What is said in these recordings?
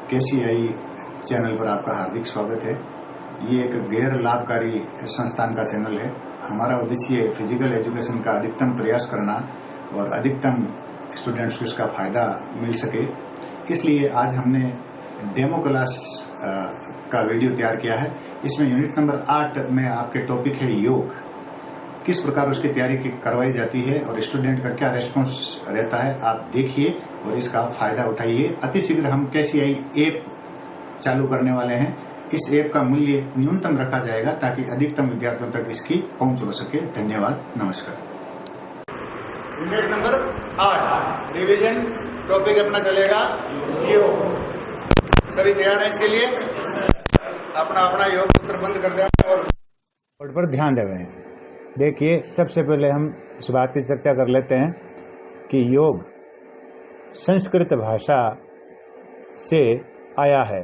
KCI channel पर आपका हार्दिक स्वागत है। ये एक गैर लाभकारी संस्थान का चैनल है। हमारा उद्देश्य फिजिकल एजुकेशन का अधिकतम प्रयास करना और अधिकतम स्टूडेंट्स को इसका फायदा मिल सके, इसलिए आज हमने डेमो क्लास का वीडियो तैयार किया है। इसमें यूनिट नंबर 8 में आपके टॉपिक है योग, किस प्रकार उसकी तैयारी करवाई जाती है और स्टूडेंट का क्या रेस्पॉन्स रहता है, आप देखिए और इसका फायदा उठाइए। अति शीघ्र हम KCI ऐप चालू करने वाले हैं। इस ऐप का मूल्य न्यूनतम रखा जाएगा ताकि अधिकतम विद्यार्थियों तक इसकी पहुंच हो सके। धन्यवाद, नमस्कार। यूनिट नंबर 8 रिवीजन टॉपिक अपना चलेगा योग। सभी तैयार हैं इसके लिए? अपना अपना योग सूत्र बंद कर दें और बोर्ड पर ध्यान दें। देखिए, सबसे पहले हम इस बात की चर्चा कर लेते हैं कि योग संस्कृत भाषा से आया है।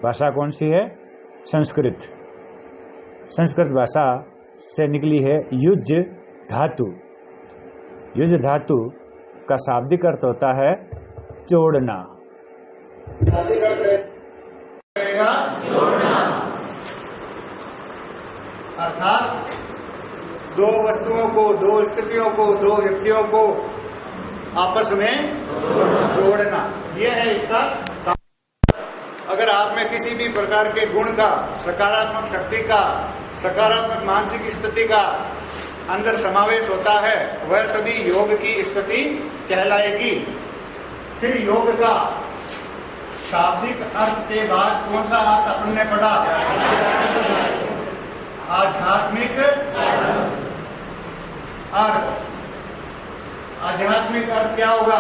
भाषा कौन सी है? संस्कृत। संस्कृत भाषा से निकली है युज धातु। युज धातु का शाब्दिक अर्थ होता है जोड़ना। अर्थात दो वस्तुओं को, दो स्थितियों को, दो व्यक्तियों को आपस में जोड़ना, यह है इसका। अगर आप में किसी भी प्रकार के गुण का, सकारात्मक शक्ति का, सकारात्मक मानसिक स्थिति का अंदर समावेश होता है, वह सभी योग की स्थिति कहलाएगी। फिर योग का शाब्दिक अर्थ के बाद कौन सा अर्थ अपन ने पढ़ा? आध्यात्मिक अर्थ। आध्यात्मिक अर्थ क्या होगा?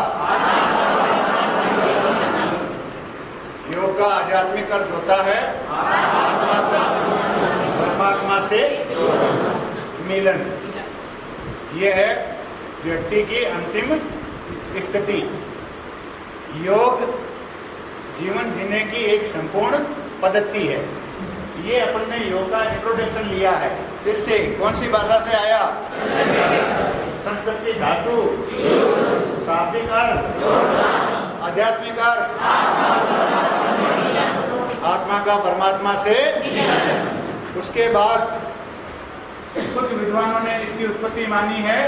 योग का आध्यात्मिक अर्थ होता है आत्मा का परमात्मा से मिलन। यह है व्यक्ति की अंतिम स्थिति। योग जीवन जीने की एक संपूर्ण पद्धति है। ये अपन ने योग का इंट्रोडक्शन लिया है। फिर से कौन सी भाषा से आया? संस्कृत की धातु, शाब्दिक अर्थ, आध्यात्मिक अर्थ, आत्मा का परमात्मा से। उसके बाद कुछ विद्वानों ने इसकी उत्पत्ति मानी है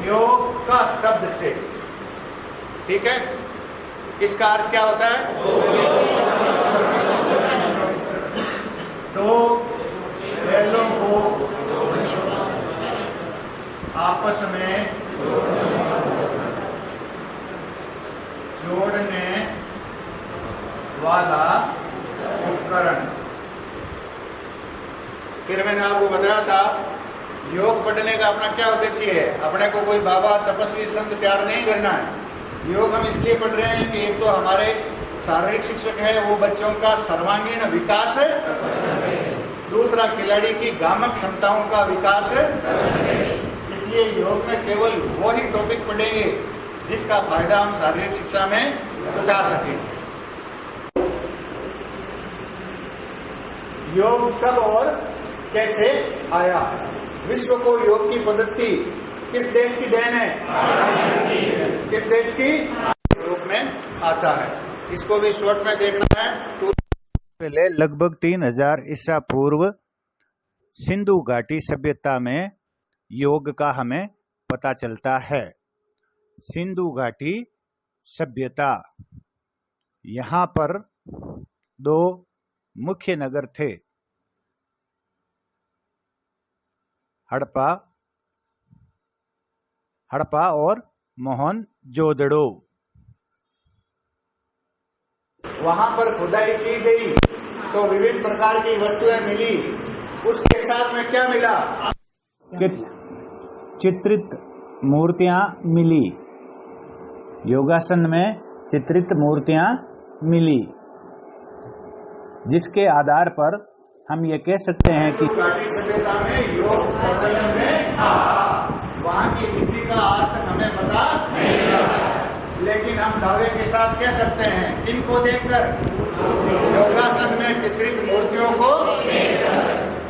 योग का शब्द से। ठीक है, इसका अर्थ क्या होता है? दो बैलों को आपस में जोड़ने वाला उपकरण। फिर मैंने आपको बताया था योग पढ़ने का अपना क्या उद्देश्य है। अपने को कोई बाबा तपस्वी संत तैयार नहीं करना है। योग हम इसलिए पढ़ रहे हैं कि एक तो हमारे शारीरिक शिक्षक है, वो बच्चों का सर्वांगीण विकास है। दूसरा, खिलाड़ी की गामक क्षमताओं का विकास है। इसलिए योग में केवल वो ही टॉपिक पढ़ेंगे जिसका फायदा हम शारीरिक शिक्षा में उठा सकें। योग कब और कैसे आया? विश्व को योग की पद्धति किस देश की देन है? किस देश की? यूरोप में आता है। इसको भी शॉर्ट में देखना है। पहले लगभग 3000 ईसा पूर्व सिंधु घाटी सभ्यता में योग का हमें पता चलता है। सिंधु घाटी सभ्यता, यहाँ पर दो मुख्य नगर थे, हड़प्पा और मोहनजोदड़ो। वहां पर खुदाई की गई तो विभिन्न प्रकार की वस्तुएं मिली। उसके साथ में क्या मिला? चित्रित मूर्तियां मिली। योगासन में चित्रित मूर्तियां मिली, जिसके आधार पर हम ये कह सकते हैं कि घाटी सभ्यता में योग प्रचलन में था। वहां की नीति का अर्थ हमें पता नहीं है, लेकिन हम दावे के साथ कह सकते हैं इनको देखकर, योगासन में चित्रित मूर्तियों को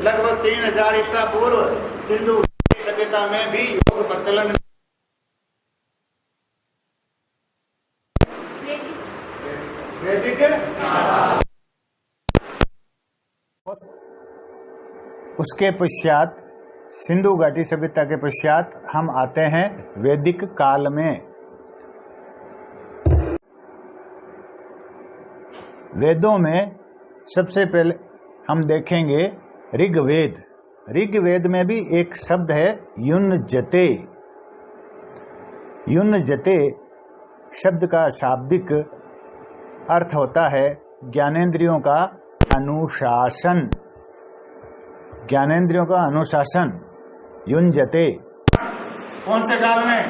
लगभग 3000 ईसा पूर्व सिंधु सभ्यता में भी योग प्रचलन उसके पश्चात सिंधु घाटी सभ्यता के पश्चात हम आते हैं वैदिक काल में। वेदों में सबसे पहले हम देखेंगे ऋग्वेद। ऋग्वेद में भी एक शब्द है युनजते। युनजते शब्द का शाब्दिक अर्थ होता है ज्ञानेंद्रियों का अनुशासन। ज्ञानेंद्रियों का अनुशासन युनजते। कौन से काल में?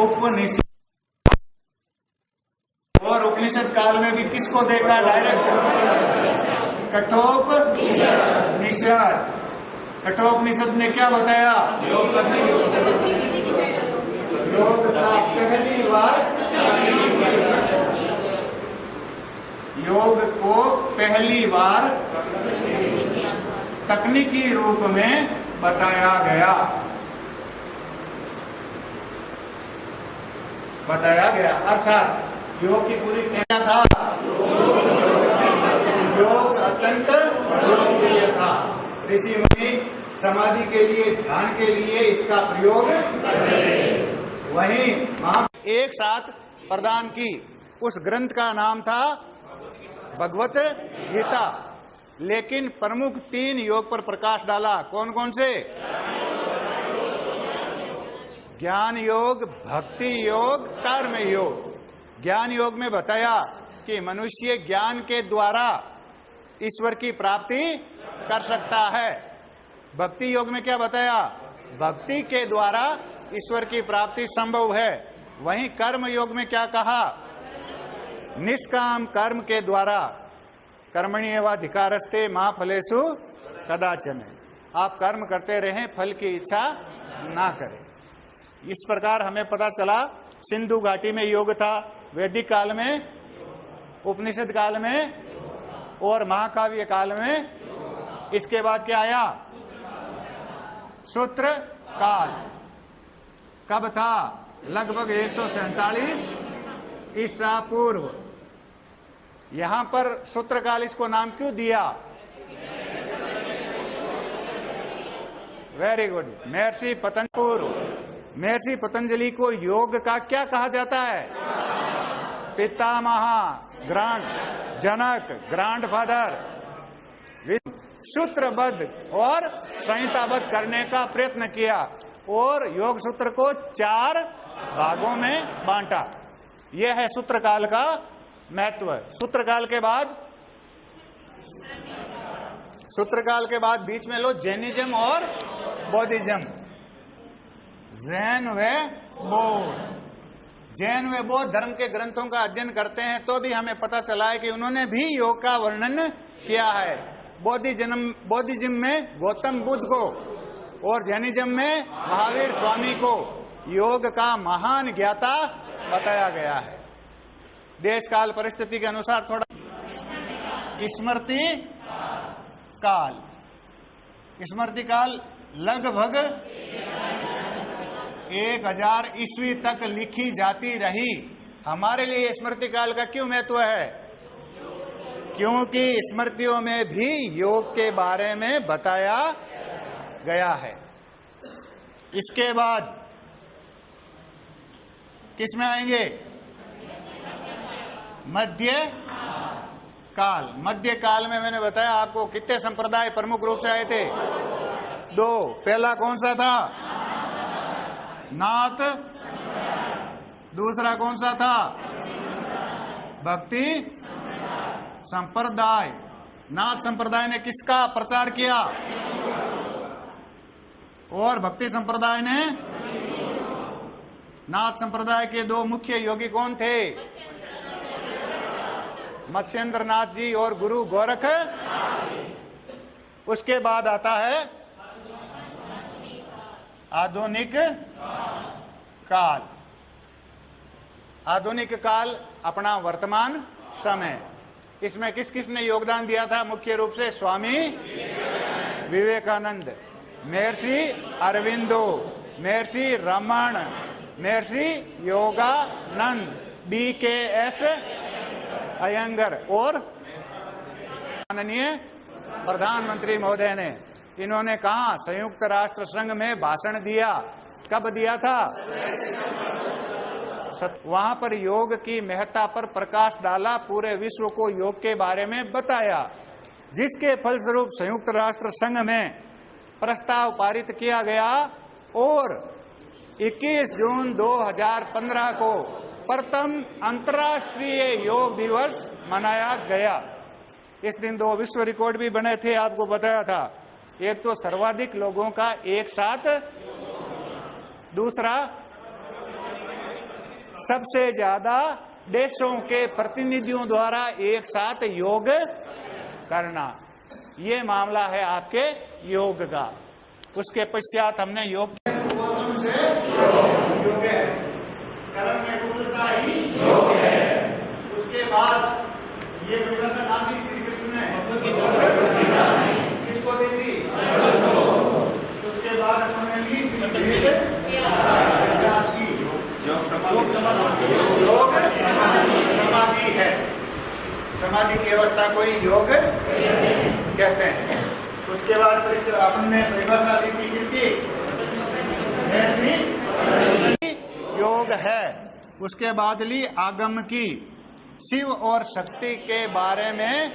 उपनिषद। और उपनिषद काल में भी किसको देखा डायरेक्ट? कठोपनिषद। कठोपनिषद ने क्या बताया? योग का पहली बार योग को पहली बार तकनीकी रूप में बताया गया। अर्थात योग की पूरी क्या था? योग अत्यंत लोकप्रिय था। ऋषि मुनि समाधि के लिए, ध्यान के लिए इसका प्रयोग वहीं एक साथ प्रदान की। उस ग्रंथ का नाम था भगवत गीता। लेकिन प्रमुख 3 योग पर प्रकाश डाला। कौन कौन से? ज्ञान योग, भक्ति योग, कर्म योग। ज्ञान योग में बताया कि मनुष्य ज्ञान के द्वारा ईश्वर की प्राप्ति कर सकता है। भक्ति योग में क्या बताया? भक्ति के द्वारा ईश्वर की प्राप्ति संभव है। वहीं कर्म योग में क्या कहा? निष्काम कर्म के द्वारा कर्मण्येवाधिकारस्ते मा फलेषु कदाचन। आप कर्म करते रहें, फल की इच्छा ना करें। इस प्रकार हमें पता चला सिंधु घाटी में योग था, वैदिक काल में, उपनिषद काल में और महाकाव्य काल में। इसके बाद क्या आया? सूत्र काल। कब था? लगभग 147 ईसा पूर्व। यहां पर सूत्र काल इसको नाम क्यों दिया? Very good. महर्षि महर्षि पतंजलि को योग का क्या कहा जाता है? पितामह, ग्रांड जनक, ग्रांड फादर। सूत्रबद्ध और संहिताबद्ध करने का प्रयत्न किया और योग सूत्र को 4 भागों में बांटा। यह है सूत्र काल का महत्व। सूत्र काल के बाद बीच में लो जैनिज्म और बौद्धिज्म। जैन व बौद्ध धर्म के ग्रंथों का अध्ययन करते हैं तो भी हमें पता चला है कि उन्होंने भी योग का वर्णन किया है। बौद्धिज्म में गौतम बुद्ध को और जैनिज्म में महावीर स्वामी को योग का महान ज्ञाता बताया गया है। देश काल परिस्थिति के अनुसार थोड़ा स्मृति काल लगभग 1000 ईस्वी तक लिखी जाती रही। हमारे लिए स्मृति काल का क्यों महत्व है? क्योंकि स्मृतियों में भी योग के बारे में बताया गया है। इसके बाद किसमें आएंगे? मध्य काल में मैंने बताया आपको कितने संप्रदाय प्रमुख रूप से आए थे? 2। पहला कौन सा था? नाथ। दूसरा कौन सा था? भक्ति संप्रदाय। नाथ संप्रदाय ने किसका प्रचार किया? और भक्ति संप्रदाय ने? नाथ संप्रदाय के 2 मुख्य योगी कौन थे? मत्स्येंद्र नाथ जी और गुरु गोरख। उसके बाद आता है आधुनिक काल। आधुनिक काल अपना वर्तमान समय। इसमें किस किस ने योगदान दिया था? मुख्य रूप से स्वामी विवेकानंद, महर्षि अरविंदो, महर्षि रमण, महर्षि योगानंद, BKS अयंगर और माननीय प्रधानमंत्री महोदय ने, इन्होंने कहा संयुक्त राष्ट्र संघ में भाषण दिया। कब दिया था? वहां पर योग की महत्ता पर प्रकाश डाला, पूरे विश्व को योग के बारे में बताया, जिसके फलस्वरूप संयुक्त राष्ट्र संघ में प्रस्ताव पारित किया गया और 21 जून 2015 को प्रथम अंतर्राष्ट्रीय योग दिवस मनाया गया। इस दिन 2 विश्व रिकॉर्ड भी बने थे, आपको बताया था। एक तो सर्वाधिक लोगों का एक साथ, दूसरा सबसे ज्यादा देशों के प्रतिनिधियों द्वारा एक साथ योग करना। ये मामला है आपके योग का। उसके पश्चात हमने योग है, कर्म में कुशलता ही योग है। उसके बाद ये परिभाषा नाम दी श्री कृष्ण ने, किसको दी थी? उसके बाद उन्होंने ली योग समाधि है। समाधि की अवस्था को ही योग कहते हैं। उसके बाद आपने परिभाषा दी थी किसकी? ऐसी योग है। उसके बाद ली आगम की, शिव और शक्ति के बारे में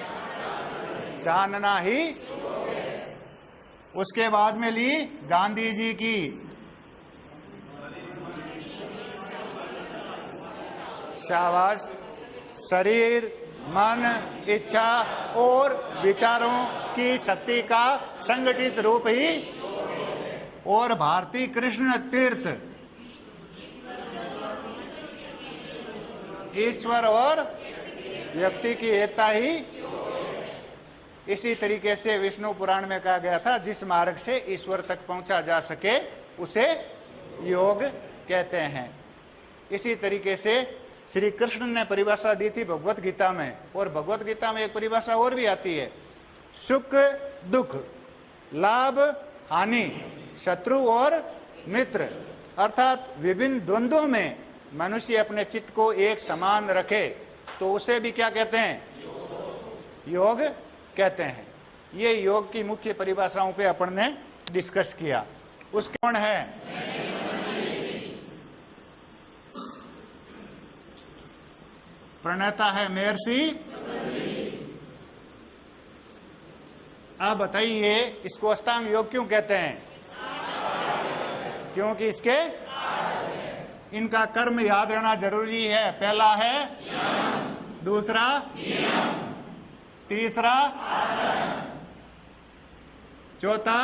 जानना ही। उसके बाद में ली गांधी जी की शाबाश, शरीर, मन, इच्छा और विचारों की शक्ति का संगठित रूप ही। और भारती कृष्ण तीर्थ, ईश्वर और व्यक्ति की एकता ही। इसी तरीके से विष्णु पुराण में कहा गया था, जिस मार्ग से ईश्वर तक पहुंचा जा सके उसे योग कहते हैं। इसी तरीके से श्री कृष्ण ने परिभाषा दी थी भगवत गीता में, और भगवत गीता में एक परिभाषा और भी आती है, सुख दुख, लाभ हानि, शत्रु और मित्र। अर्थात विभिन्न द्वंद्वों में मनुष्य अपने चित्त को एक समान रखे तो उसे भी क्या कहते हैं? योग कहते हैं। ये योग की मुख्य परिभाषाओं पे अपन ने डिस्कस किया। उसके कौन है? प्रणेता है महर्षि। अब बताइए इसको अष्टांग योग क्यों कहते हैं? क्योंकि इसके इनका कर्म याद रहना जरूरी है। पहला है दूसरा, तीसरा, चौथा,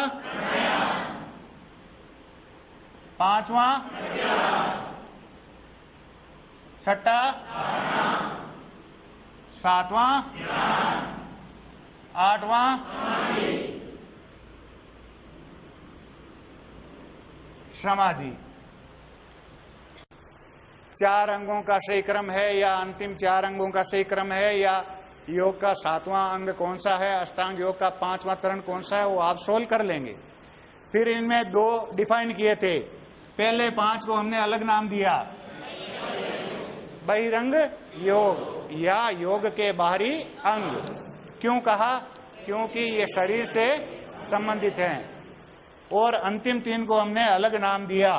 पांचवा, छठा, सातवां, आठवां, समाधि। 4 अंगों का सही क्रम है या अंतिम 4 अंगों का सही क्रम है, या योग का 7वां अंग कौन सा है, अष्टांग योग का 5वां चरण कौन सा है, वो आप सोल्व कर लेंगे। फिर इनमें 2 डिफाइन किए थे। पहले 5 को हमने अलग नाम दिया, बहिरंग योग या योग के बाहरी अंग। क्यों कहा? क्योंकि ये शरीर से संबंधित हैं। और अंतिम 3 को हमने अलग नाम दिया,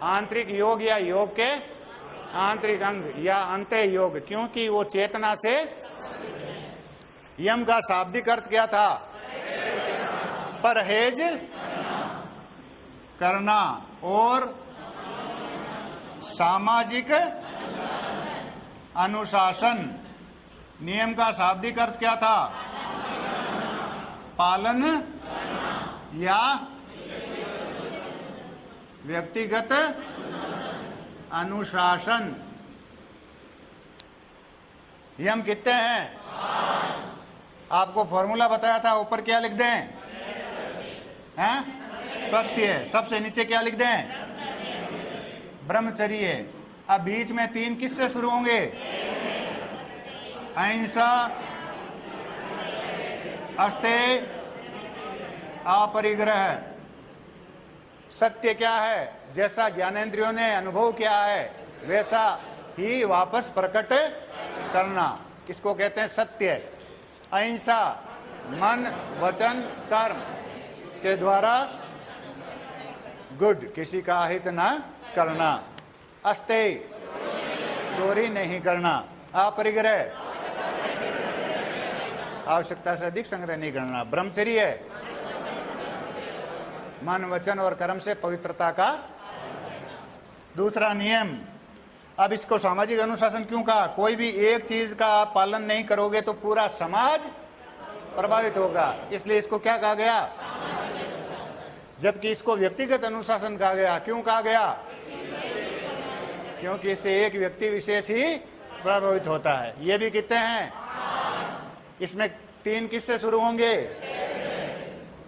आंतरिक योग या योग के आंतरिक अंग या अंत्य योग, क्योंकि वो चेतना से। यम का शाब्दिक अर्थ क्या था? परहेज करना। और सामाजिक अनुशासन। नियम का शाब्दिक अर्थ क्या था? पालन या व्यक्तिगत अनुशासन। यम कितने हैं? आपको फॉर्मूला बताया था, ऊपर क्या लिख दें? हैं? सत्य। सबसे नीचे क्या लिख दें? ब्रह्मचर्य। अब बीच में 3 किससे शुरू होंगे? अहिंसा, अस्तेय, अपरिग्रह। सत्य क्या है? जैसा ज्ञानेंद्रियों ने अनुभव किया है वैसा ही वापस प्रकट करना, इसको कहते हैं सत्य। अहिंसा मन वचन कर्म के द्वारा गुड किसी का हित न करना, अस्तेय चोरी नहीं करना, अपरिग्रह आवश्यकता से अधिक संग्रह नहीं करना, ब्रह्मचर्य मन वचन और कर्म से पवित्रता का दूसरा नियम। अब इसको सामाजिक अनुशासन क्यों कहा? कोई भी एक चीज का आप पालन नहीं करोगे तो पूरा समाज प्रभावित होगा, इसलिए इसको क्या कहा गया? जबकि इसको व्यक्तिगत अनुशासन कहा गया। क्यों कहा गया? क्योंकि इससे एक व्यक्ति विशेष ही प्रभावित होता है। ये भी कितने हैं? इसमें 3 किससे शुरू होंगे?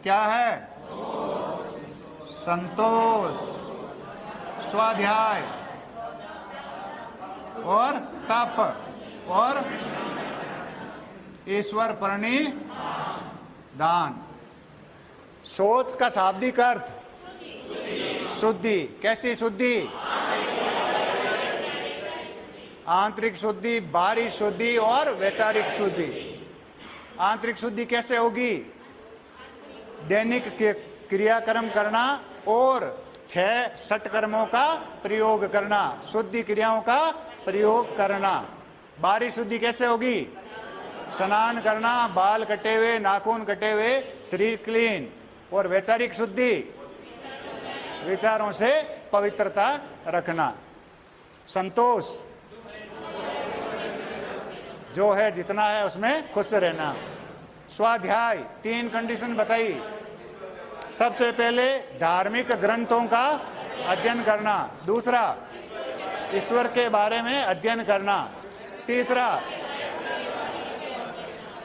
क्या है? संतोष, स्वाध्याय और तप और ईश्वर प्रणिधान। सोच का शाब्दिक अर्थ शुद्धि। कैसी शुद्धि? आंतरिक शुद्धि, बाहरी शुद्धि और वैचारिक शुद्धि। आंतरिक शुद्धि कैसे होगी? दैनिक क्रियाकर्म करना और 6 षटकर्मों का प्रयोग करना, शुद्धि क्रियाओं का प्रयोग करना। बाहरी शुद्धि कैसे होगी? स्नान करना, बाल कटे हुए, नाखून कटे हुए, शरीर क्लीन। और वैचारिक शुद्धि विचारों से पवित्रता रखना। संतोष जो है जितना है उसमें खुश रहना। स्वाध्याय 3 कंडीशन बताई। सबसे पहले धार्मिक ग्रंथों का अध्ययन करना, दूसरा ईश्वर के बारे में अध्ययन करना, तीसरा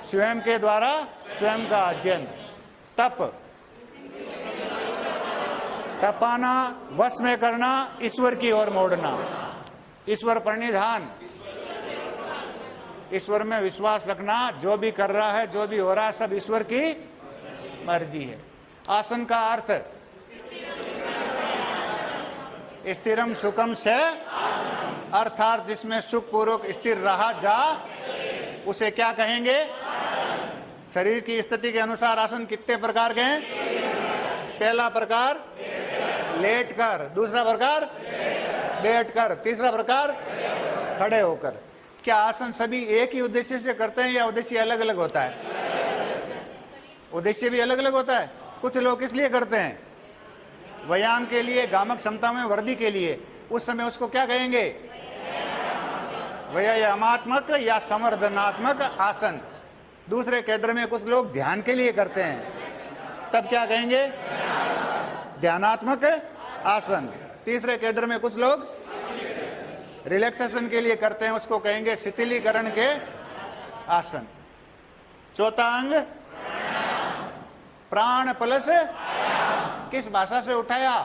स्वयं के द्वारा स्वयं का अध्ययन। तप तपाना, वश में करना, ईश्वर की ओर मोड़ना। ईश्वर प्रणिधान ईश्वर में विश्वास रखना, जो भी कर रहा है, जो भी हो रहा है, सब ईश्वर की मर्जी है। आसन का अर्थ स्थिरम सुखम से, अर्थात जिसमें सुख पूर्वक स्थिर रहा जा उसे क्या कहेंगे? शरीर की स्थिति के अनुसार आसन कितने प्रकार के हैं? पहला प्रकार लेटकर, दूसरा प्रकार बैठकर, तीसरा प्रकार खड़े होकर। क्या आसन सभी एक ही उद्देश्य से करते हैं या उद्देश्य अलग अलग होता है? उद्देश्य भी अलग अलग होता है। कुछ लोग इसलिए करते हैं व्यायाम के लिए, गामक क्षमता में वृद्धि के लिए, उस समय उसको क्या कहेंगे? व्यायामात्मक या संवर्धनात्मक आसन। दूसरे कैडर में कुछ लोग ध्यान के लिए करते हैं, तब क्या कहेंगे? ध्यानात्मक आसन। तीसरे कैडर में कुछ लोग रिलैक्सेशन के लिए करते हैं, उसको कहेंगे शिथिलीकरण के आसन। चौथा अंग प्राण प्लस किस भाषा से उठाया?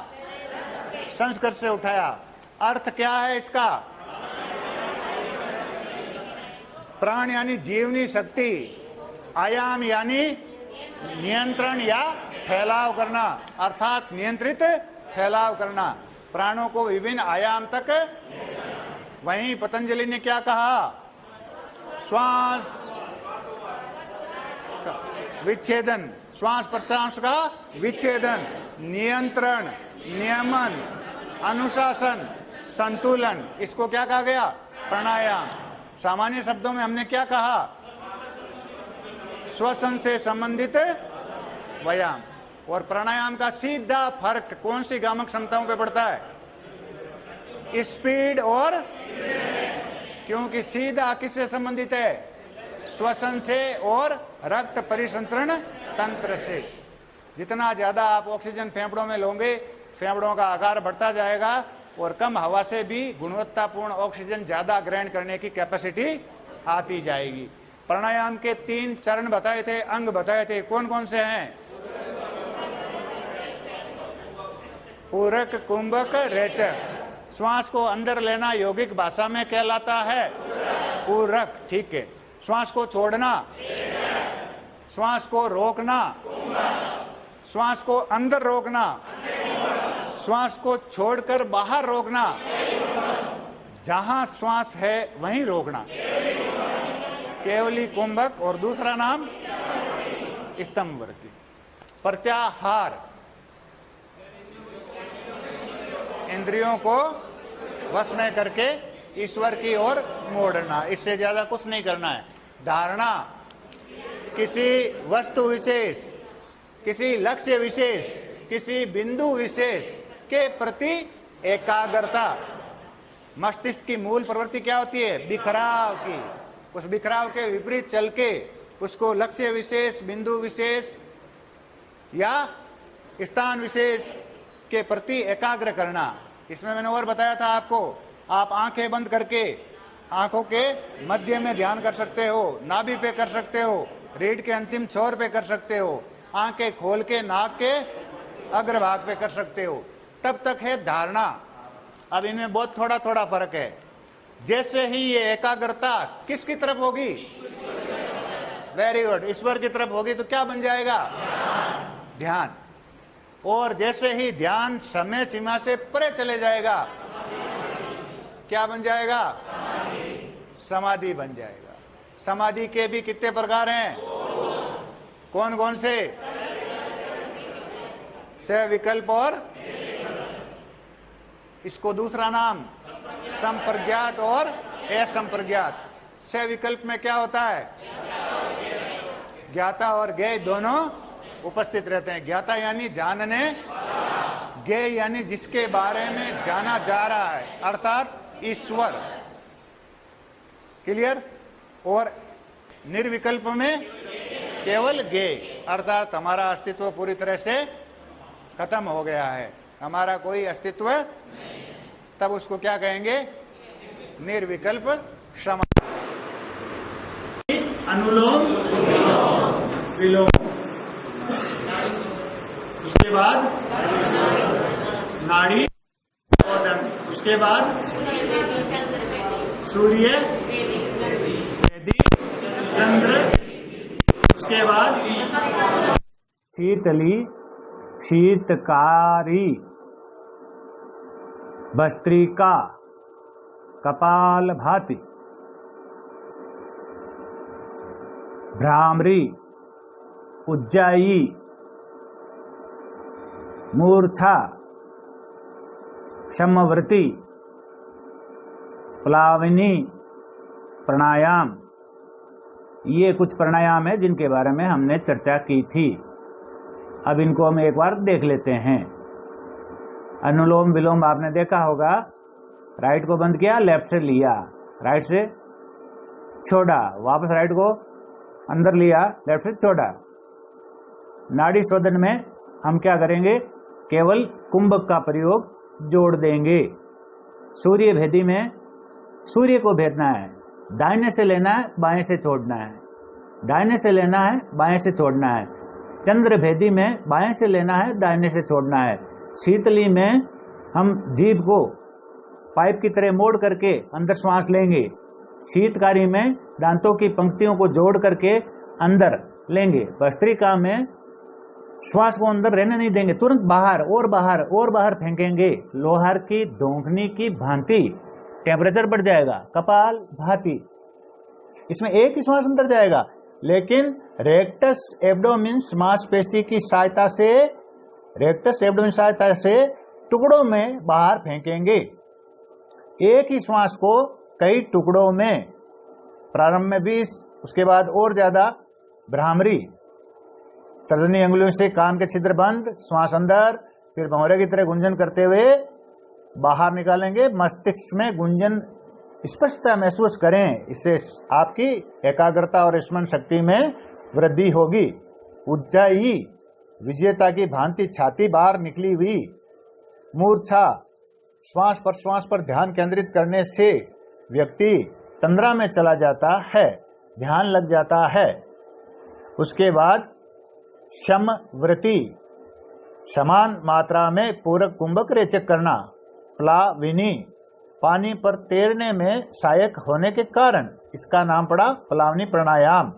संस्कृत से उठाया। अर्थ क्या है इसका? प्राण यानी जीवनी शक्ति, आयाम यानी नियंत्रण या फैलाव करना, अर्थात नियंत्रित फैलाव करना, प्राणों को विभिन्न आयाम तक। वहीं पतंजलि ने क्या कहा? श्वास विच्छेदन, श्वास प्रश्वास का विच्छेदन, नियंत्रण, नियमन, अनुशासन, संतुलन, इसको क्या कहा गया? प्राणायाम। सामान्य शब्दों में हमने क्या कहा? श्वसन से संबंधित व्यायाम। और प्राणायाम का सीधा फर्क कौन सी गामक क्षमताओं पे पड़ता है? स्पीड और, क्योंकि सीधा किससे संबंधित है? श्वसन से और रक्त परिसंचरण तंत्र से। जितना ज्यादा आप ऑक्सीजन फेफड़ों में लोगे, फेफड़ों का आकार बढ़ता जाएगा और कम हवा से भी गुणवत्तापूर्ण ऑक्सीजन ज्यादा ग्रहण करने की कैपेसिटी आती जाएगी। प्राणायाम के 3 चरण बताए थे, अंग बताए थे, कौन कौन से हैं? पूरक, कुंभक, रेचक। श्वास को अंदर लेना यौगिक भाषा में कहलाता है पूरक, ठीक है। श्वास को छोड़ना, श्वास को रोकना, श्वास को अंदर रोकना, श्वास को छोड़कर बाहर रोकना, जहां श्वास है वहीं रोकना। केवली कुंभक और दूसरा नाम स्तंभवर्ती। प्रत्याहार, इंद्रियों को वश में करके ईश्वर की ओर मोड़ना, इससे ज्यादा कुछ नहीं करना है। धारणा, किसी वस्तु विशेष, किसी लक्ष्य विशेष, किसी बिंदु विशेष के प्रति एकाग्रता। मस्तिष्क की मूल प्रवृत्ति क्या होती है? बिखराव की। उस बिखराव के विपरीत चल के उसको लक्ष्य विशेष, बिंदु विशेष या स्थान विशेष के प्रति एकाग्र करना। इसमें मैंने और बताया था आपको, आप आंखें बंद करके आंखों के मध्य में ध्यान कर सकते हो, नाभि पे कर सकते हो, रीढ़ के अंतिम छोर पे कर सकते हो, आंखें खोल के नाक के अग्रभाग पे कर सकते हो। तब तक है धारणा। अब इनमें बहुत थोड़ा थोड़ा फर्क है। जैसे ही ये एकाग्रता किसकी तरफ होगी? वेरी गुड, ईश्वर की तरफ होगी तो क्या बन जाएगा? ध्यान। और जैसे ही ध्यान समय सीमा से परे चले जाएगा, क्या बन जाएगा? समाधि बन जाएगा। समाधि के भी कितने प्रकार हैं? कौन कौन से? सविकल्प और इसको दूसरा नाम संप्रज्ञात और असंप्रज्ञात। सविकल्प में क्या होता है? ज्ञाता और ज्ञेय दोनों उपस्थित रहते हैं। ज्ञाता यानी जानने, ज्ञेय यानी जिसके बारे में जाना जा रहा है, अर्थात ईश्वर। क्लियर? और निर्विकल्प में केवल ज्ञेय, अर्थात हमारा अस्तित्व पूरी तरह से खत्म हो गया है, हमारा कोई अस्तित्व, तब उसको क्या कहेंगे? निर्विकल्प समाधि। अनुलोम विलोम, उसके बाद नाड़ी शोधन, उसके बाद सूर्य वेदी चंद्र, उसके बाद शीतली शीतकारी भस्त्रिका कपाल भाति भ्रामरी उज्जाई मूर्छा शमवृत्ति प्लाविनी प्राणायाम। ये कुछ प्राणायाम है जिनके बारे में हमने चर्चा की थी। अब इनको हम एक बार देख लेते हैं। अनुलोम विलोम आपने देखा होगा, राइट को बंद किया, लेफ्ट से लिया, राइट से छोड़ा, वापस राइट को अंदर लिया, लेफ्ट से छोड़ा। नाड़ी शोधन में हम क्या करेंगे? केवल कुंभक का प्रयोग जोड़ देंगे। सूर्य भेदी में सूर्य को भेदना है, दाहिने से लेना है, बाएं से छोड़ना है, दाहिने से लेना है, बाएं से छोड़ना है। चंद्र भेदी में बाएं से लेना है, दाहिने से छोड़ना है। शीतली में हम जीभ को पाइप की तरह मोड़ करके अंदर श्वास लेंगे। शीतकारी में दांतों की पंक्तियों को जोड़ करके अंदर लेंगे। भस्त्रिका में श्वास को अंदर रहने नहीं देंगे, तुरंत बाहर और बाहर और बाहर फेंकेंगे। लोहार की धोखनी की भांति टेम्परेचर बढ़ जाएगा। कपाल भाति, इसमें एक ही श्वास अंदर जाएगा, लेकिन रेक्टस एब्डोमिन मांसपेशी की सहायता से, रेक्टस एब्डोमिन सहायता से टुकड़ों में बाहर फेंकेंगे। एक ही श्वास को कई टुकड़ों में, प्रारंभ में 20, उसके बाद और ज्यादा। भ्रामरी, तर्जनी अंगुलियों से कान के छिद्र बंद, श्वास अंदर, फिर भंवरे की तरह गुंजन करते हुए बाहर निकालेंगे। मस्तिष्क में गुंजन स्पष्टता महसूस करें, इससे आपकी एकाग्रता और स्मरण शक्ति में वृद्धि होगी। उज्जाई, विजेता की भांति छाती बाहर निकली हुई। मूर्छा, श्वास पर ध्यान केंद्रित करने से व्यक्ति तंद्रा में चला जाता है, ध्यान लग जाता है। उसके बाद शमवृत्ति, समान मात्रा में पूरक कुंभक रेचक करना। प्लाविनी, पानी पर तैरने में सहायक होने के कारण इसका नाम पड़ा प्लावनी प्राणायाम।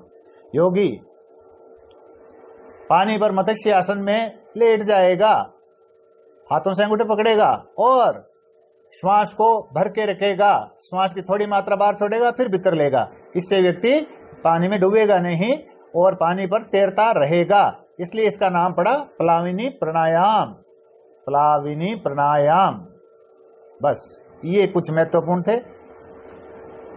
योगी पानी पर मत्स्य आसन में लेट जाएगा, हाथों से अंगूठे पकड़ेगा और श्वास को भर के रखेगा। श्वास की थोड़ी मात्रा बाहर छोड़ेगा, फिर भीतर लेगा। इससे व्यक्ति पानी में डूबेगा नहीं और पानी पर तैरता रहेगा, इसलिए इसका नाम पड़ा प्लाविनी प्राणायाम। प्लाविनी प्राणायाम। बस ये कुछ महत्वपूर्ण थे।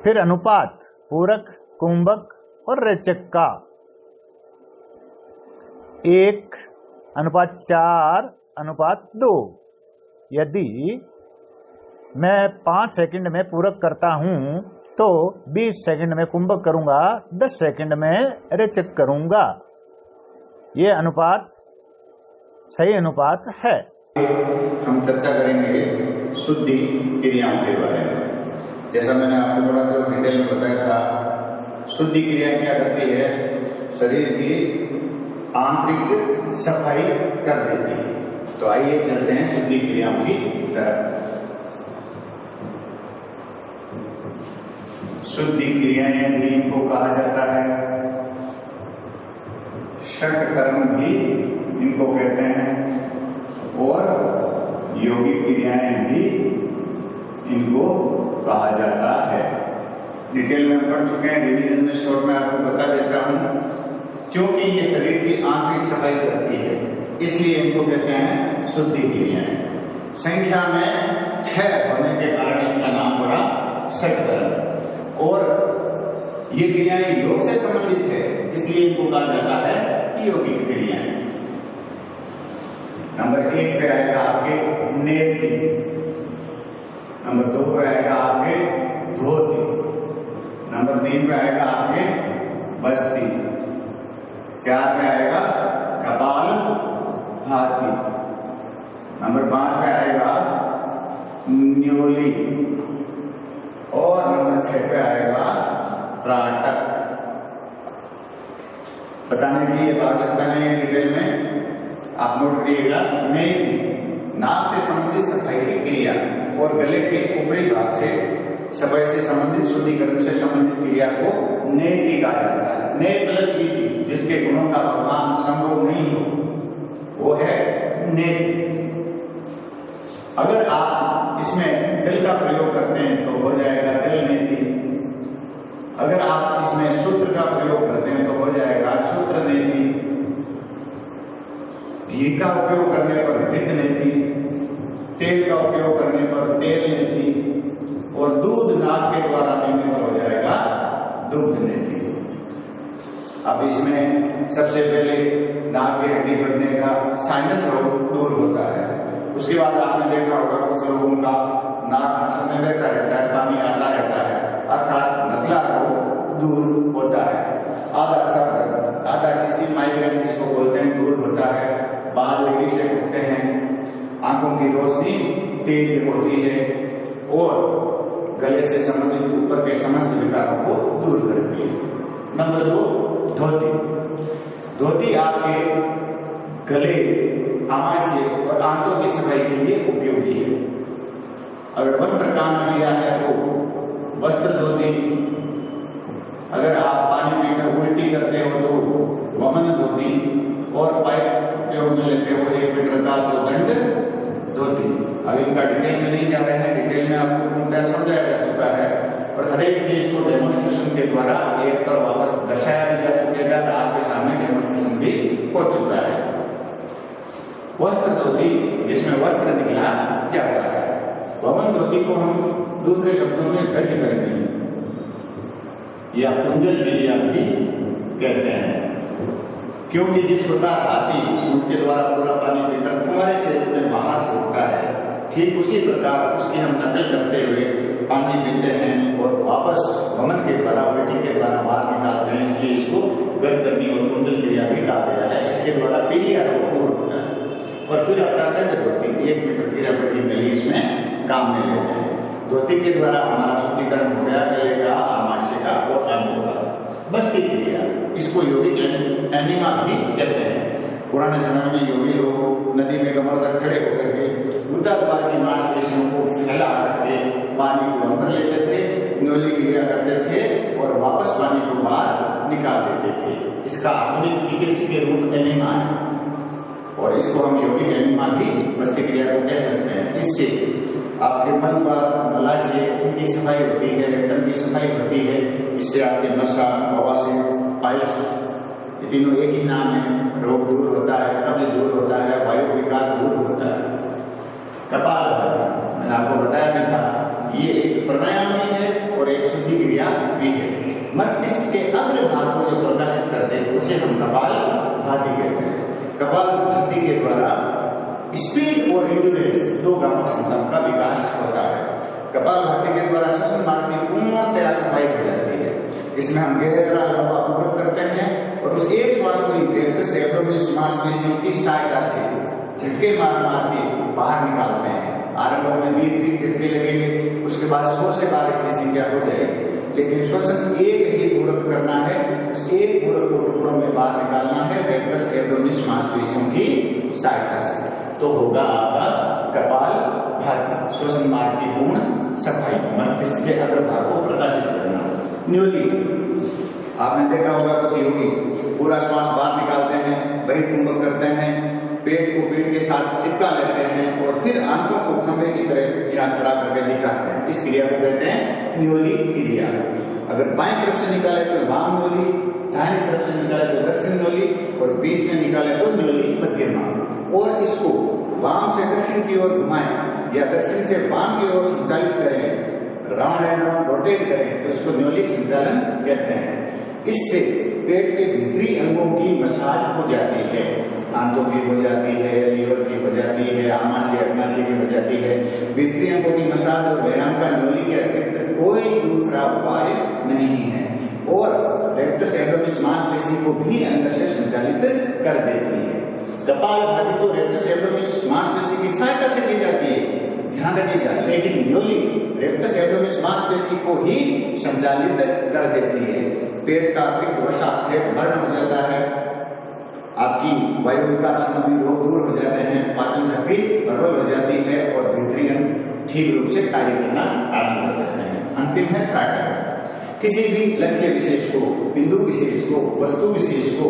फिर अनुपात, पूरक, कुंभक और रेचक का। 1:4:2। यदि मैं 5 सेकंड में पूरक करता हूं तो 20 सेकंड में कुंभक करूंगा, 10 सेकंड में रेचक करूंगा। ये अनुपात सही अनुपात है। हम चर्चा करेंगे शुद्धि क्रियाओं के बारे में। जैसा मैंने आपको थोड़ा सा डिटेल में बताया था, शुद्धि क्रिया क्या करती है? शरीर की आंतरिक सफाई कर देती है। तो आइए चलते हैं शुद्धि क्रियाओं की तरफ। शुद्धि क्रियाएं भी इनको कहा जाता है, षट कर्म भी इनको कहते हैं, और योगिक क्रियाएं भी इनको कहा जाता है। डिटेल में पढ़ चुके हैं, रिवीजन में शॉर्ट में आपको बता देता हूं। क्योंकि ये शरीर की आंतरिक सफाई करती है, इसलिए इनको कहते हैं शुद्धि क्रियाएं। संख्या में 6 होने के कारण इनका नाम पड़ा षट कर्म। और ये क्रियाएं योग से संबंधित है, इसलिए इनको कहा जाता है योगिक क्रियाएं। नंबर 1 पे आएगा आपके नेति, नंबर 2 पे आएगा आपके धोती, नंबर 3 पे आएगा आपके बस्ती, 4 पे आएगा कपाल भाती, नंबर 5 पे आएगा न्योली, और नंबर 6 पे आएगा त्राटक। बताने की आवश्यकता नहीं है डिटेल में, आप नोट करिएगा। नेति, नाक से संबंधित सफाई की क्रिया और गले के ऊपरी भाग से सफाई से संबंधित शुद्धिकरण से संबंधित क्रिया को नेति कहा जाता है। ने प्लस नीति, जिसके गुणों का प्रमाण संभव नहीं हो, वो है नेति। अगर आप इसमें जल का प्रयोग करते हैं तो हो जाएगा जल नेति। अगर आप इसमें सूत्र का प्रयोग करते हैं तो हो जाएगा सूत्र नेति। घी का उपयोग करने पर घृत नेति, तेल का उपयोग करने पर तेल नेति, और दूध नाक के द्वारा पीने पर हो जाएगा दुग्ध नेति। अब इसमें सबसे पहले नाक की हड्डी बढ़ने का साइनस रोग दूर होता है। उसके बाद आपने देखा होगा कुछ लोगों का नाक नस में बहता रहता है, पानी आता रहता है, अर्थात नजला रोग दूर होता है। आधा सीसी माइग्रेन जिसको बोलते हैं दूर होता है। बाल तेजी से उठते हैं, आंखों की रोशनी तेज होती है, और गले से संबंधित ऊपर के समस्त विकारों को दूर करती है। नंबर 2 धोती। धोती आपके गले, आमाशय और आंतों की सफाई के लिए उपयोगी है। अगर वस्त्र काम में लिया है तो वस्त्र धोती, अगर आप पानी पीकर उल्टी करते हो तो वमन धोती, और पाइप उपयोग में लेते हो 1 मीटर का तो दंड धोती। अब इनका डिटेल में नहीं जा रहे हैं, डिटेल में आपको पूरा समझाया जा चुका है, और हर एक चीज को डेमोन्स्ट्रेशन के द्वारा एक पर वापस दर्शाया जा चुकेगा। आपके सामने डेमोन्स्ट्रेशन भी हो चुका है। वस्त्र धोती, जिसमें वस्त्र निकला जाता है। वमन धोती को हम दूसरे शब्दों में गज करेंगे या कुंजल क्रिया भी कहते हैं, क्योंकि जिस प्रकार हाथी सूट के द्वारा पूरा पानी पीकर फुहारे के रूप में बाहर छोड़ता है, ठीक उसी प्रकार उसकी हम नकल करते हुए पानी पीते हैं और वापस वमन के द्वारा, उल्टी के द्वारा बाहर निकालते हैं। इसलिए इसको गज करनी और कुंजल क्रिया भी कहा गया है। इसके द्वारा पीलिया रोग दूर होता है। और फिर अपना दंड धोती, 1 मीटर की रबड़ी नली इसमें काम में लेते हैं। धोती के द्वारा हमारा शुद्धिकरण हो गया गले का, आमाशय का और अंगों का। बस्ती क्रिया, इसको योगिक एनिमा भी कहते हैं। पुराने समय में योगी लोग नदी में कमर तक खड़े होकर के गुद्दाद्वार की मांसपेशियों को फैला करके पानी को अंदर लेते थे, न्योली क्रिया करते थे और वापस पानी को बाहर निकाल देते थे। इसका आधुनिक चिकित्सा के रूप एनिमा है, और इसको हम योगिक एनिमा भी बस्ती क्रिया को कह सकते हैं। इससे आपके मलाशय उनकी सफाई होती है, रेक्टम की सफाई होती है। इससे आपके नशा, बवासीर, पाइल्स, ये तीनों एक ही नाम है। रोग दूर होता है, कब्ज दूर होता है, वायु विकार दूर होता है। कपालभाति मैंने आपको बताया भी था, ये एक प्राणायाम भी है और एक शुद्धि क्रिया भी है। मस्तिष्क के अग्र भाग को जो प्रकाशित करते हैं उसे हम कपालभाति कहते हैं। कपालभाति के द्वारा स्पीड और इंड्योरेंस दो गामक क्षमता का विकास होता है। कपालभाति के द्वारा श्वसन मार्ग की पूर्णतया सफाई हो जाती है। इसमें हम गहरा लंबा पूरक करते हैं और उस एक श्वास को रेक्टस एब्डोमिनल मांसपेशियों की सहायता से झटके मार मार के बाहर निकालते हैं। आरंभ में 20-30 झटके लगेंगे, उसके बाद 100 से 12 की संख्या हो जाएगी। लेकिन श्वसन एक ही पूरक करना है, उस एक पूरक को टुकड़ों में बाहर निकालना है रेक्टस एब्डोमिनल मांसपेशियों की सहायता से, तो होगा आपका कपालभाति। श्वसन मार्ग की पूर्ण सफाई, मस्तिष्क के अग्रभाग को प्रकाशित करना। न्यूली आपने देखा होगा, कुछ योगी पूरा श्वास बाहर निकालते हैं, बहिर्कुंभक करते हैं, पेट को पेट के साथ चिपका लेते हैं और फिर आंखों को खंभे की तरह यहाँ खड़ा करके दिखाते हैं। इस क्रिया को कहते हैं न्यूली क्रिया। अगर बाएं तरफ से निकाले तो वाम न्यूली, दाहिनी तरफ से निकाले तो दक्षिण न्यूली और बीच में निकाले तो न्यूली मध्यमा। और इसको वाम से दक्षिण की ओर घुमाएं या दक्षिण से वाम की ओर संचालित करें, राउंड एंड राउंड रोटेट करें तो इसको न्यूली संचालन कहते हैं। इससे पेट के भीतरी अंगों की मसाज हो जाती है, आंतों की हो जाती है, लीवर की हो जाती है, आमाशय अग्नाशय की हो जाती है। भीतरी अंगों की मसाज और व्यायाम का न्यूली के अतिरिक्त कोई दूसरा उपाय नहीं है और रेक्टस एब्डोमिनल मांसपेशी को भी अंदर से संचालित कर देती है। कपालभाति तो रेक्टस एब्डोमिनल मांसपेशी की सहायता से की जाती है, ध्यान रखिएगा, लेकिन न्यूली रेक्टस एब्डोमिनल मांसपेशी को ही संचालित कर देती है। पेट का अतिरिक्त वसा पेट भरण हो जाता है, आपकी वायु विकार संबंधी रोग दूर हो जाते हैं, पाचन शक्ति प्रबल हो जाती है और भीतरी अंग ठीक रूप से कार्य करना आरंभ कर देते हैं। अंतिम है ट्रैकर। किसी भी लक्ष्य विशेष को, बिंदु विशेष को, वस्तु विशेष को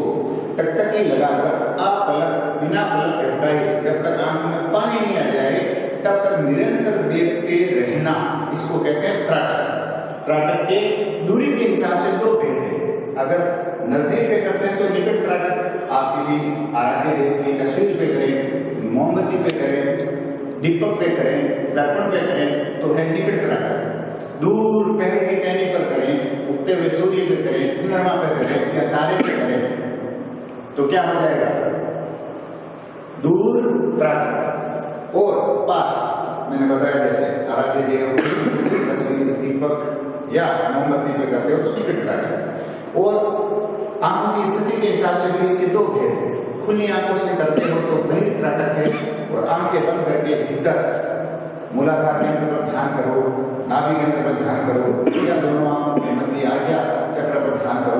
टकटकी लगाकर आप पलक बिना पलक झपकाए जब तक आंख में पानी नहीं आ जाए तब तक निरंतर देखते रहना, इसको कहते हैं ट्रैकर। ट्रैकर के दूरी के हिसाब से दो भेद है। अगर नजदीक से करते हैं तो निकट ट्रैकर, आप किसी आराध्य देव की तस्वीर पे करें, मोमबत्ती पे करें, दीपक पे करें, दर्पण पे करें तो है निकट ट्रैकर। दूर पेड़ की टहनी पर करें, उगते हुए सूर्य पे करें, चंद्रमा पे करें या तारे पे करें तो क्या हो जाएगा, दूर ट्रैकर। और पास मैंने बताया जैसे आराध्य देव तस्वीर, दीपक या मोमबत्ती पे करते हो तो निकट ट्रैकर। और आंखों की स्थिति के हिसाब से भी इसके दो भेद है। खुली आंखों से करते हो तो बहिर ट्रैकर है और आंखें बंद करके भीतर मूलाधार केंद्र पर ध्यान करो, नाभि केंद्र पर ध्यान करो या दोनों आंखों के मध्य आज्ञा चक्र पर ध्यान करो,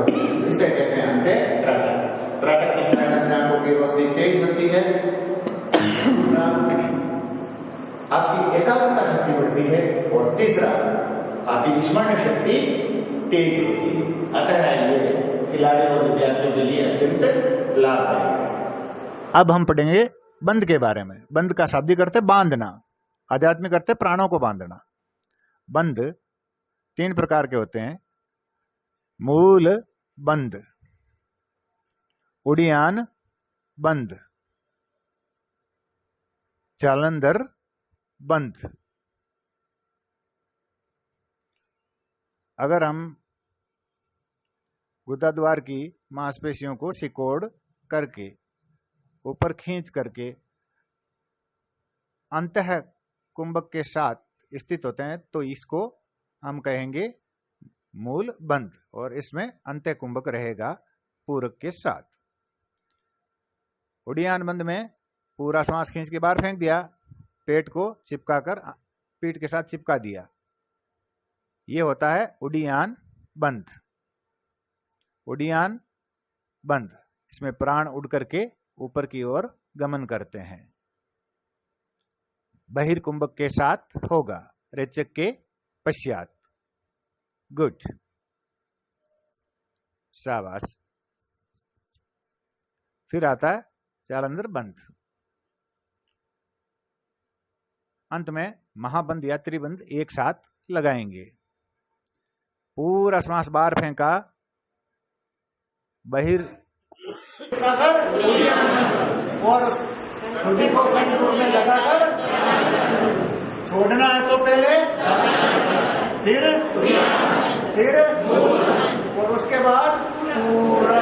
इसे कहते हैं अंत्य ट्रैकर। ट्रैकर की सहायता से आंखों की रोशनी तेज बनती है, आपकी एकाग्रता शक्ति बढ़ती है और तीसरा आपकी स्मरण शक्ति तेज होती है। अतः ये खिलाड़ियों और विद्यार्थियों के लिए अत्यंत लाभदायक है। अब हम पढ़ेंगे बंध के बारे में। बंध का शाब्दिक अर्थ है बांधना, आध्यात्मिक अर्थ है प्राणों को बांधना। बंध 3 प्रकार के होते हैं। मूल बंध, उड़ियान बंध, जालंधर बंध। अगर हम गुदाद्वार की मांसपेशियों को सिकोड़ करके ऊपर खींच करके अंतः कुंभक के साथ स्थित होते हैं तो इसको हम कहेंगे मूल बंध और इसमें अंत्य कुंभक रहेगा पूरक के साथ। उड़ियान बंध में पूरा श्वास खींच के बाहर फेंक दिया, पेट को चिपकाकर पीठ के साथ चिपका दिया, ये होता है उड़ियान बंध। उड़ियान बंध, इसमें प्राण उड़ करके ऊपर की ओर गमन करते हैं। बहिर्कुंभक के साथ होगा, रेचक के पश्चात। गुड, शाबाश। फिर आता है जालंधर बंध। अंत में महाबंद या त्रिबंध एक साथ लगाएंगे। पूरा श्वास बाहर फेंका, बहिर और खुदी को कंट्रोल में लगाकर छोड़ना है। तो पहले फिर और उसके बाद पूरा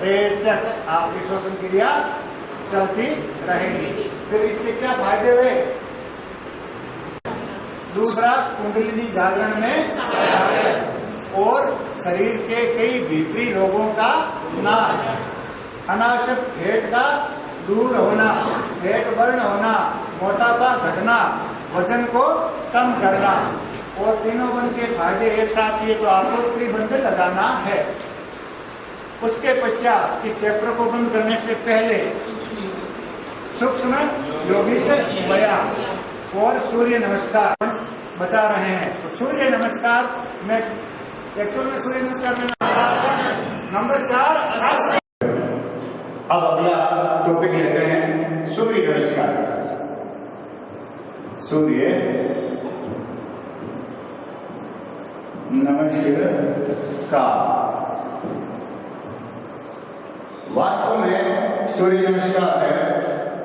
रेचक आपकी श्वसन क्रिया चलती रहेगी। फिर इसके क्या फायदे हुए? दूसरा, कुंडलिनी जागरण में और शरीर के कई भीतरी रोगों का नाश, अनावश्यक पेट का दूर होना, पेट वर्ण होना, मोटापा घटना, वजन को कम करना। और तीनों बंद के फायदे एक साथ ये तो आपको त्रिबंध लगाना है। उसके पश्चात इस चैप्टर को बंद करने से पहले सूक्ष्म यौगिक व्यायाम और सूर्य नमस्कार बता रहे हैं। तो सूर्य नमस्कार में एक्चुअल में सूर्य नमस्कार में नंबर 4। अब अगला टॉपिक लेते हैं सूर्य नमस्कार। सूर्य नमस्कार वास्तव में सूर्य नमस्कार है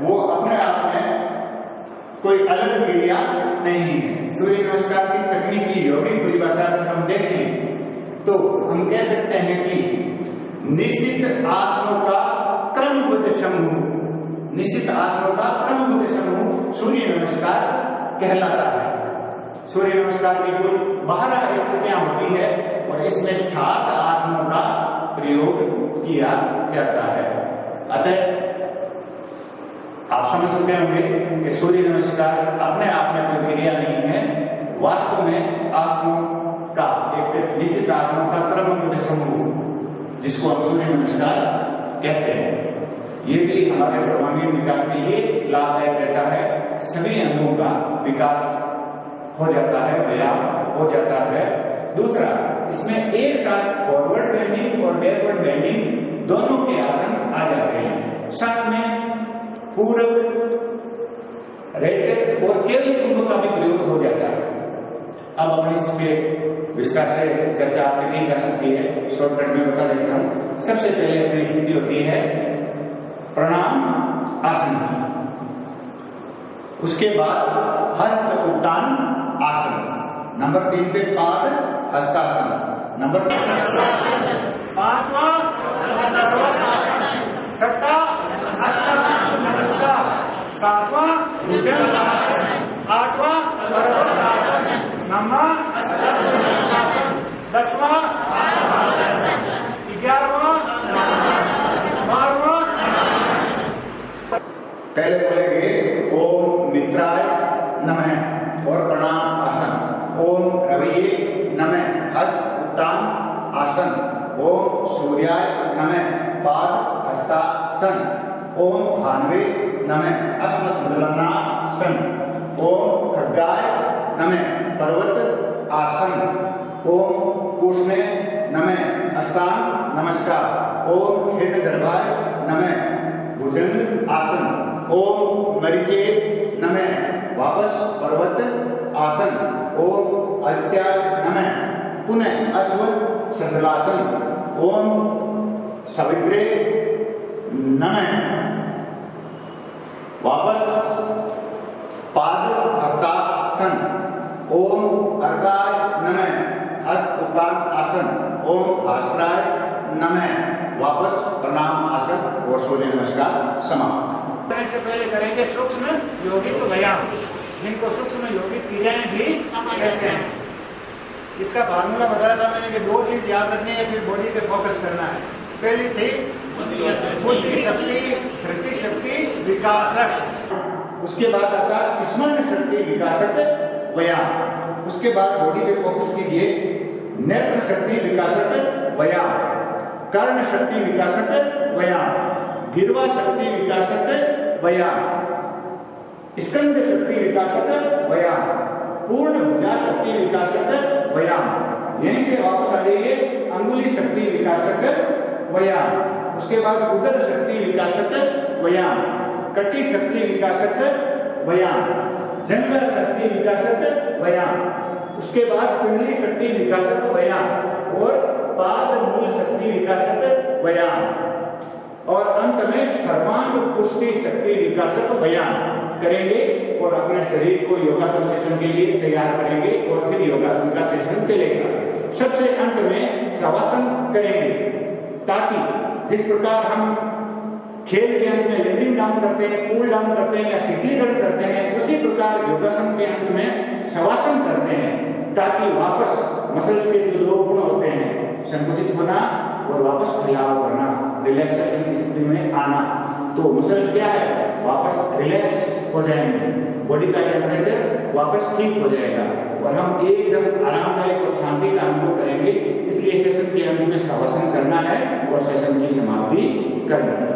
वो अपने आप में कोई अलग क्रिया नहीं है। सूर्य नमस्कार की तकनीकी यौगिक परिभाषा अगर हम देखें तो हम कह सकते हैं कि निश्चित आसनों का क्रमबद्ध समूह, निश्चित आसनों का क्रमबद्ध समूह सूर्य नमस्कार कहलाता है। सूर्य नमस्कार की कुल 12 स्थितियां होती है और इसमें 7 आसनों का प्रयोग किया जाता है। अतः आप समझ सकते होंगे कि सूर्य नमस्कार अपने आप में कोई क्रिया नहीं है, वास्तव में आसनों का एक निश्चित आसनों का क्रमबद्ध समूह जिसको हम सूर्य नमस्कार कहते हैं। ये भी हमारे सर्वांगीण विकास के लिए लाभदायक रहता है। सभी अंगों का विकास हो जाता है, व्यायाम हो जाता है। दूसरा, इसमें एक साथ फॉरवर्ड बेंडिंग और बैकवर्ड बेंडिंग दोनों के आसन आ जाते हैं। साथ में पूरक, रेचक और केवल कुंभ का भी प्रयोग हो जाता है। अब हम इस पे विस्तार से चर्चा आपने की जा सकती है, शॉर्टकट में बता देता हूं। सबसे पहले अपनी स्थिति होती है प्रणाम आसन, उसके बाद हस्त उत्तान आसन, नंबर 3 पे पाद हस्तासन, नंबर 5वां छठा नमस्कार, 7वां भुजंगासन, 8वां पर्वतासन, 9वां 10वां 11वां 12वां। पहले बोलेंगे ओम मित्राय नमः और प्रणाम आसन, ओम रविये नमः हस्त उत्तान आसन, ओम सूर्याय नमः पाद हस्तासन, ओम भान्वे नमः अश्व संलग्नासन, ओम खड्गाय नमः पर्वत आसन, ओम पूष्णे नमः अष्टांग नमस्कार, ओम हृदयगर्भाय नमः भुजंग आसन, ओम मरीचे नमः वापस पर्वत आसन, ओम आदित्याय नमः पुनः अश्व संतलासन, ओम सविग्रे नमः वापस पाद हस्तासन, ओम अर्काय नमः हस्त उत्तान आसन, ओम भास्कराय नमः वापस प्रणाम आसन और सूर्य नमस्कार समाप्त। से पहले करेंगे सूक्ष्म यौगिक व्यायाम, जिनको सूक्ष्म यौगिक क्रियाएं भी कहते हैं। इसका फार्मूला बताया था मैंने कि 2 चीज याद रखनी है, फिर बॉडी पे फोकस करना है। पहली थी बुद्धि शक्ति, धृति शक्ति, विकासक। उसके बाद आता स्मरण शक्ति विकासक व्यायाम। उसके बाद बॉडी पे फोकस कीजिए, नेत्र शक्ति विकासक व्यायाम, कर्ण शक्ति विकासक व्यायाम, गिरवा शक्ति विकासक व्यायाम, स्कंद शक्ति विकासक व्यायाम, पूर्ण भुजा शक्ति विकासक व्यायाम। यहीं से वापस आ जाइए, अंगुली शक्ति विकासक व्यायाम। उसके बाद उदर शक्ति विकासक व्यायाम, कटी शक्ति विकासक व्यायाम, जन्म शक्ति विकासक व्यायाम, उसके बाद पिंडली शक्ति विकासक व्यायाम और पाद मूल शक्ति विकासक व्यायाम और अंत में सर्वांग पुष्टि शक्ति विकासक व्यायाम करेंगे और अपने शरीर को योगासन सेशन के लिए तैयार करेंगे और फिर योगासन का सेशन चलेगा। सबसे अंत में शवासन करेंगे ताकि जिस प्रकार हम खेल के अंत में लिवरिंग डाउन करते हैं, कूल डाउन करते हैं या शीतलीकरण करते हैं, उसी प्रकार योगासन के अंत में शवासन करते हैं ताकि वापस मसल्स के जो दो गुण होते हैं, संकुचित होना और वापस फैलाव करना, रिलैक्सेशन की स्थिति में आना, तो मसल्स क्या है वापस रिलैक्स हो जाएंगे, बॉडी का टेम्परेचर वापस ठीक हो जाएगा और हम एकदम आरामदायक और शांति का अनुभव करेंगे। इसलिए सेशन के अंत में शवासन करना है और सेशन की समाप्ति करनी है।